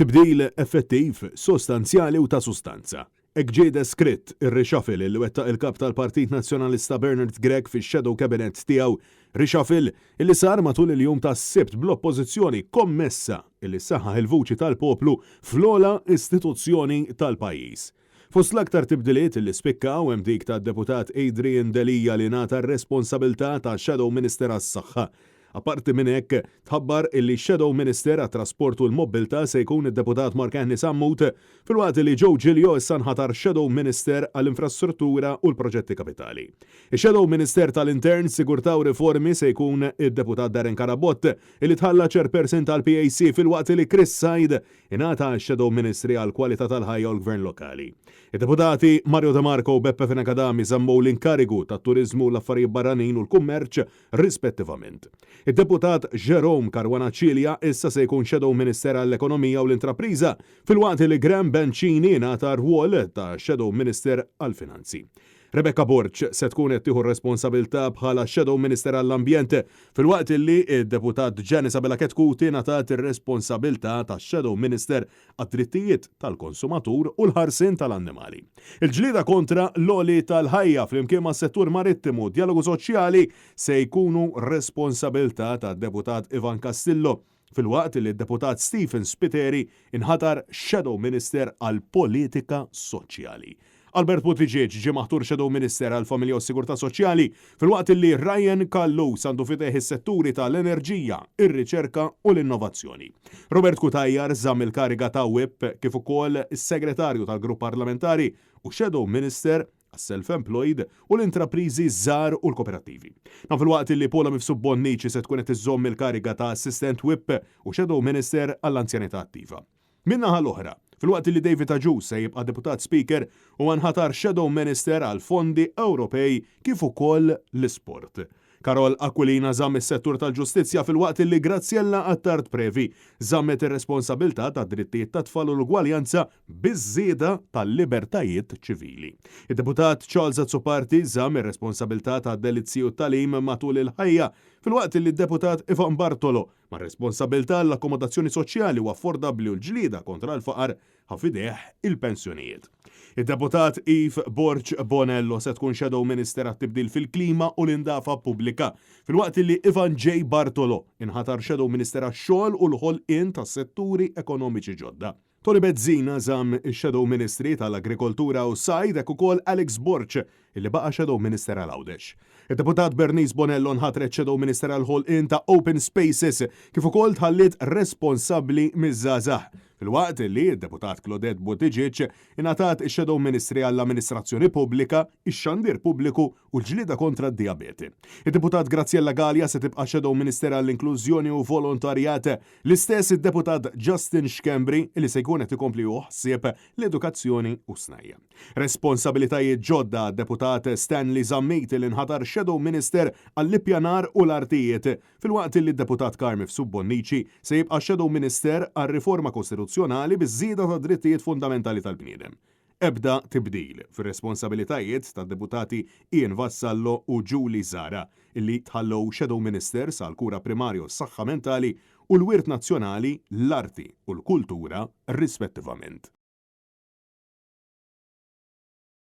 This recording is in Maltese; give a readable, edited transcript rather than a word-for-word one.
Tibdil effettiv, sostanzjali u ta' sustanza. Hekk ġie deskritt ir-reshuffle li wettaq il-kap tal-Partit Nazzjonalista Bernard Gregg fix-shadow cabinet tiegħu, reshuffle illi sar matul il-jum tas-Sibt bl-oppożizzjoni kommessa illi saħħaħ il-vuċi tal-poplu fl-ogħla istituzzjoni tal-pajjiż. Fost l-aktar tibdiliet illi spikkaw hemm dik tad-deputat Adrian Delija li ngħata r-responsabbiltà ta' Shadow Minister għas-Saħħa. Apparti minn hekk tħabbar illi Shadow Minister għat-Trasport u l-Mobilità se jkun id-deputat Mark Anthony Sammut filwaqt li Joe Giglio issa nħatar Shadow Minister għall-Infrastruttura u l-Proġetti Kapitali. Ix-Shadow Minister tal-Intern, Sigurtà u Riformi se jkun id-deputat Darren Karabott illi tħalla chairperson tal-PAC filwaqt li Chris Said ingħata Shadow Ministri għall-Kwalità tal-Ħajja u l-Gvern Lokali. Id-deputati Mario De Marco u Beppe Fenakadami żammew l-inkarigu tat-Turiżmu u l-Affarijiet Barranin u l-Kummerċ rispettivament. Id-deputat Jerome Caruana Cilja issa se jkun Shadow Minister għall-Ekonomija u l-Intrapriża filwaqt li Graham Bencini ngħata rwol ta' Shadow Minister għall-Finanzi. Rebecca Borch se tkun qed tieħu responsabilità bħala Shadow Minister għall-Ambjent filwaqt li d-deputat Janice Abela Ketkuti ngħatat ir-responsabilità ta' Shadow Minister għad-drittijiet tal-konsumatur u l-ħarsien tal-annimali. Il-ġlieda kontra l-ogħli tal-ħajja flimkien mas-settur marittimu u dialogu soċjali se jkunu responsabilità tad-deputat Ivan Castillo filwaqt li d-deputat Stephen Spiteri inħatar Shadow Minister għall-Politika Soċjali. Albert Buttigieg ġie maħtur Shadow Minister għall-Familja u s-Sigurtà Soċjali filwaqt li Ryan Kallus għandu fideh is-setturi tal-enerġija, ir-riċerka u l-innovazzjoni. Robert Kutajjar żamm il-kariga ta' Whip kif ukoll is-Segretarju tal-Grupp Parlamentari u Shadow Minister għas-self-employed u l-intrapriżi żgħar u l-kooperattivi. Filwaqt li Paula Mifsud Bonnici se tkun qed iżżomm il-kariga ta' Assistant Whip u Shadow Minister għall-Anzjanità Attiva. Min-naħa l-oħra, filwaqt li David Aġus se jibqa' Deputat Speaker u nħatar Shadow Minister għal fondi Ewropej kif ukoll l-isport. Karol Aquilina żamm is-settur tal-ġustizzja filwaqt li Graziella Attard Previ żammet ir-responsabilità tad-drittijiet tat-tfal u l-ugwaljanza biż-żieda tal-libertajiet ċivili. Id-deputat Charles Azzopardi żamm ir-responsabilità tad-delizzi u t-tagħlim matul il-ħajja filwaqt li d-deputat Ivan Bartolo ma' responsabilità l-akkomodazzjoni soċjali u affordabbli u l-ġlieda kontra l-faqar ħafideħ il-pensjonijiet. Id-deputat Yves Borch Bonello se tkun Shadow Minister għat-tibdil fil-klima u l-indafa pubblika filwaqt li Ivan J. Bartolo inħatar Shadow Minister għax-xogħol u l-ħolqien tas-setturi ekonomiċi ġodda. Tony Bezzina żamm ix-Shadow Ministri tal-Agrikoltura u Sajd hekk ukoll Alex Borch illi baqa' Shadow Minister għall-Għawdex. Id-deputat Bernice Bonello nħatret Shadow Minister għall-ħolqien ta' Open Spaces kif ukoll tħallit responsabbli miż-żgħażagħ. Filwaqt li d-deputat Claudette Buttigieg ingħatat ix-Shadow Ministri għall-Amministrazzjoni Pubblika, ix-Xandir Pubbliku u l-ġlieda kontra d-diabete. Id-deputat Graziella Gallia se tibqa' Shadow Minister għall-Inklużjoni u Volontarjat, l-istess id-deputat Justin Schembri li se jkun qed ikompli ħsieb l-edukazzjoni u snajja. Responsabilitajiet ġodda d-deputat Stanley Zammit li nħatar Shadow Minister għall-Ippjanar u l-Artijiet, filwaqt li d-deputat Carmen Mifsud Bonnici se jibqa' Shadow Minister għar-riforma kostituzzjonali biż-żieda ta' drittijiet fundamentali tal-bniedem. Ebda tibdil fir-responsabilitajiet tad-deputati Ian Vassallo u Julie Zara illi tħallew Shadow Minister sal-kura primarju s-saħħa mentali u l-wirt nazzjonali, l-arti u l-kultura rispettivament.